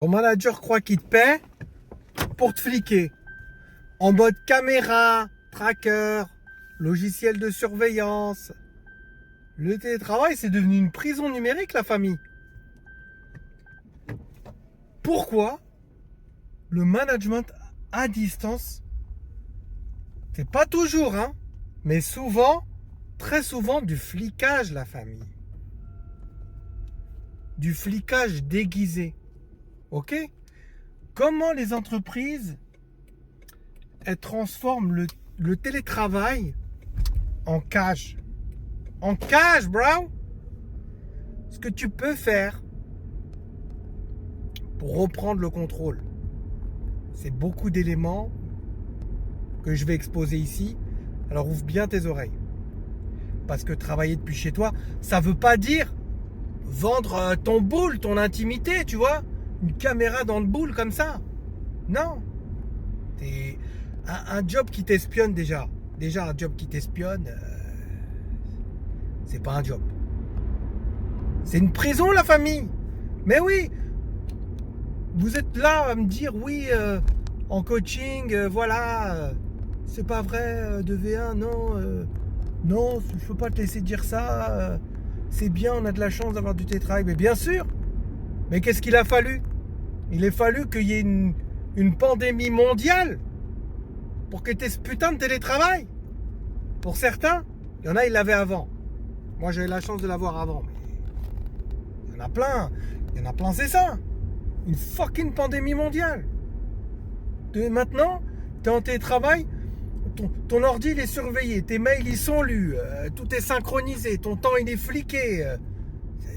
Ton manager croit qu'il te paie pour te fliquer. En mode caméra, tracker, logiciel de surveillance. Le télétravail, c'est devenu une prison numérique, la famille. Pourquoi le management à distance, c'est pas toujours, hein, mais souvent, très souvent, du flicage, la famille. Du flicage déguisé. Ok? Comment les entreprises, elles transforment le télétravail en cage. En cage, bro! Ce que tu peux faire pour reprendre le contrôle. C'est beaucoup d'éléments que je vais exposer ici. Alors ouvre bien tes oreilles. Parce que travailler depuis chez toi, ça veut pas dire vendre ton boule, ton intimité, tu vois. Une caméra dans le boule comme ça. Non. C'est un job qui t'espionne déjà. Déjà un job qui t'espionne, c'est pas un job. C'est une prison, la famille. Mais oui. Vous êtes là à me dire oui, en coaching, voilà, c'est pas vrai, de V1, non, non, je peux pas te laisser dire ça, c'est bien, on a de la chance d'avoir du télétravail, mais bien sûr, mais qu'est-ce qu'il a fallu? Il a fallu qu'il y ait une pandémie mondiale pour que tu aies ce putain de télétravail. Pour certains, il y en a, ils l'avaient avant. Moi, j'avais la chance de l'avoir avant, mais il y en a plein, c'est ça. Une fucking pandémie mondiale. Maintenant, tu es en télétravail, ton ordi il est surveillé, tes mails ils sont lus, tout est synchronisé, ton temps il est fliqué.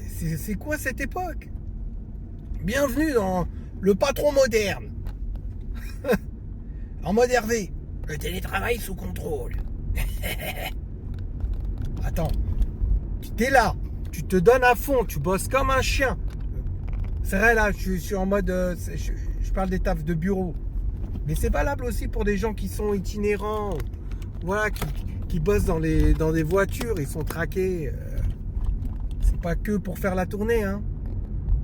C'est quoi cette époque? Bienvenue dans le patron moderne. En mode Hervé, le télétravail sous contrôle. Attends, tu es là, tu te donnes à fond, tu bosses comme un chien. C'est vrai, là, je suis en mode... je parle des tafs de bureau. Mais c'est valable aussi pour des gens qui sont itinérants. Voilà, qui bossent dans des voitures. Ils sont traqués. C'est pas que pour faire la tournée, hein.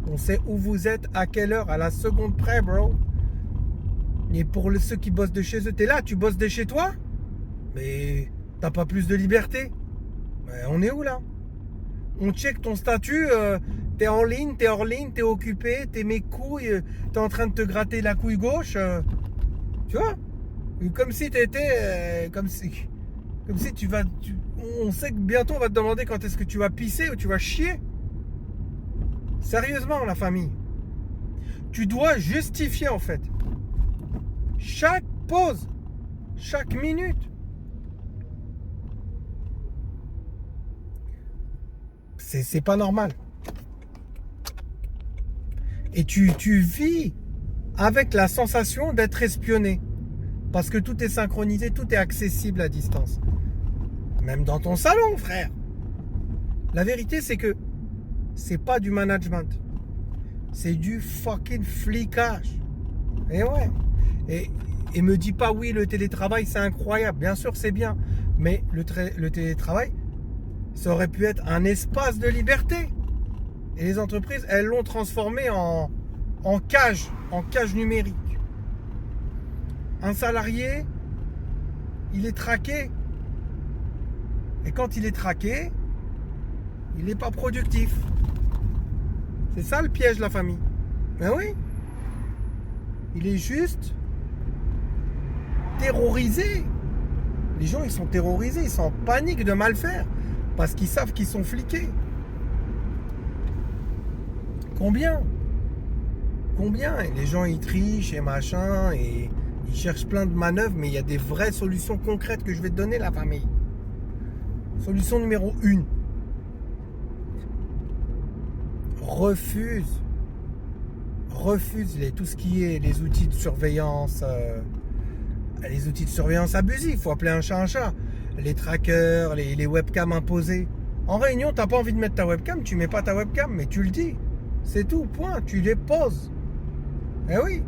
On sait où vous êtes, à quelle heure, à la seconde près, bro. Et pour ceux qui bossent de chez eux, t'es là, tu bosses de chez toi. Mais t'as pas plus de liberté. On est où, là? On check ton statut... t'es en ligne, t'es hors ligne, t'es occupé, t'es mes couilles, t'es en train de te gratter la couille gauche. Tu vois? Comme si t'étais... comme si tu vas... on sait que bientôt on va te demander quand est-ce que tu vas pisser ou tu vas chier. Sérieusement, la famille. Tu dois justifier en fait. Chaque pause. Chaque minute. C'est pas normal. Et tu vis avec la sensation d'être espionné. Parce que tout est synchronisé, tout est accessible à distance. Même dans ton salon, frère. La vérité, c'est que c'est pas du management. C'est du fucking flicage. Et ouais. Et me dis pas, oui, le télétravail, c'est incroyable. Bien sûr, c'est bien. Mais le télétravail, ça aurait pu être un espace de liberté. Et les entreprises, elles l'ont transformé en cage numérique. Un salarié, il est traqué. Et quand il est traqué, il n'est pas productif. C'est ça le piège, la famille. Ben oui. Il est juste terrorisé. Les gens, ils sont terrorisés, ils sont en panique de mal faire. Parce qu'ils savent qu'ils sont fliqués. Combien? Et les gens ils trichent et machin et ils cherchent plein de manœuvres, mais il y a des vraies solutions concrètes que je vais te donner, la famille. Solution numéro 1. Refuse tout ce qui est les outils de surveillance, abusifs. Faut appeler un chat. Les trackers, les webcams imposées. En réunion, t'as pas envie de mettre ta webcam, tu mets pas ta webcam, mais tu le dis. C'est tout, point. Tu les poses. Eh oui.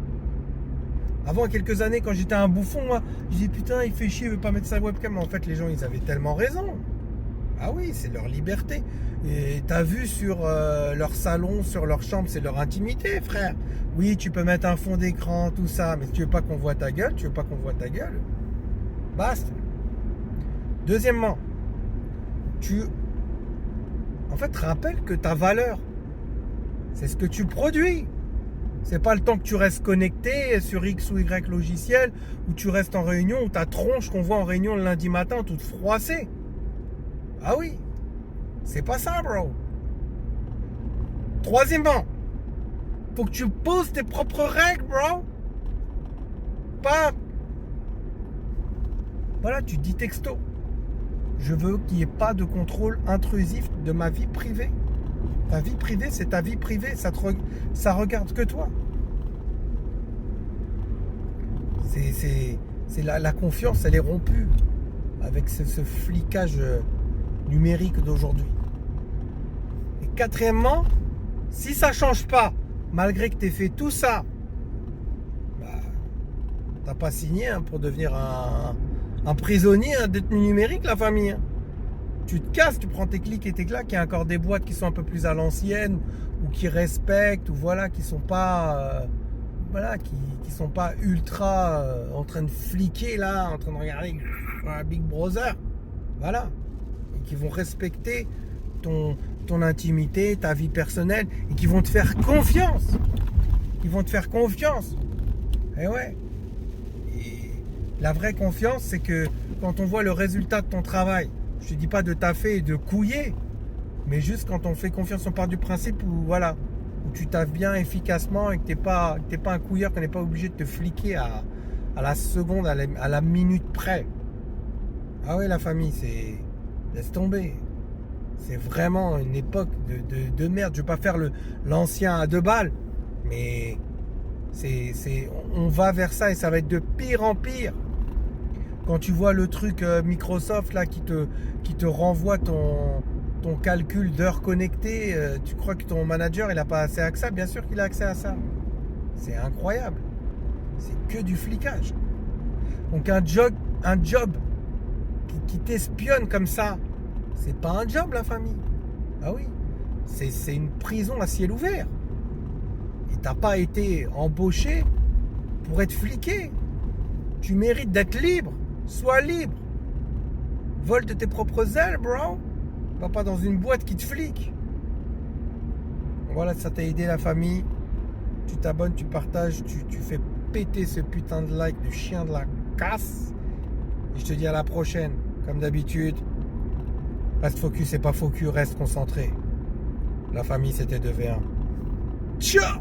Avant, quelques années, quand j'étais un bouffon, moi, je disais putain, il fait chier, il veut pas mettre sa webcam. Mais en fait, les gens, ils avaient tellement raison. Ah oui, c'est leur liberté. Et t'as vu sur leur salon, sur leur chambre, c'est leur intimité, frère. Oui, tu peux mettre un fond d'écran, tout ça, mais si tu veux pas qu'on voit ta gueule, tu veux pas qu'on voit ta gueule. Basta. Deuxièmement, en fait, rappelle que ta valeur, c'est ce que tu produis. C'est pas le temps que tu restes connecté sur X ou Y logiciel, ou tu restes en réunion, ou ta tronche qu'on voit en réunion le lundi matin toute froissée. Ah oui, c'est pas ça, bro. Troisièmement, faut que tu poses tes propres règles, bro. Pas... Voilà, tu dis texto. Je veux qu'il n'y ait pas de contrôle intrusif de ma vie privée. Ta vie privée, c'est ta vie privée. Ça regarde que toi. C'est la confiance, elle est rompue avec ce flicage numérique d'aujourd'hui. Et quatrièmement, si ça ne change pas, malgré que tu aies fait tout ça, bah, t'as pas signé pour devenir un prisonnier, un détenu numérique, la famille. Tu te casses, tu prends tes clics et tes claques. Il y a encore des boîtes qui sont un peu plus à l'ancienne ou qui respectent ou voilà, qui sont pas qui sont pas ultra en train de fliquer là, en train de regarder Big Brother. Voilà. Et qui vont respecter ton intimité, ta vie personnelle et qui vont te faire confiance. Ils vont te faire confiance. Et ouais. Et la vraie confiance, c'est que quand on voit le résultat de ton travail, je te dis pas de taffer et de couiller, mais juste quand on fait confiance, on part du principe où voilà, où tu taffes bien efficacement et que t'es pas un couilleur, qu'on n'est pas obligé de te fliquer à la seconde, à la minute près. Ah ouais, la famille, laisse tomber. C'est vraiment une époque de merde. Je vais pas faire l'ancien à 2 balles, mais on va vers ça et ça va être de pire en pire. Quand tu vois le truc Microsoft là qui te renvoie ton calcul d'heures connectées, tu crois que ton manager il n'a pas accès à ça? Bien sûr qu'il a accès à ça. C'est incroyable. C'est que du flicage. Donc un job qui t'espionne comme ça, c'est pas un job, la famille. Ah oui, c'est une prison à ciel ouvert. Et t'as pas été embauché pour être fliqué. Tu mérites d'être libre. Sois libre. Vole de tes propres ailes, bro. Va pas dans une boîte qui te flique. Voilà, ça t'a aidé, la famille. Tu t'abonnes, tu partages, tu fais péter ce putain de like de chien de la casse. Et je te dis à la prochaine. Comme d'habitude, reste focus et pas focus, reste concentré. La famille, c'était 2v1. Ciao!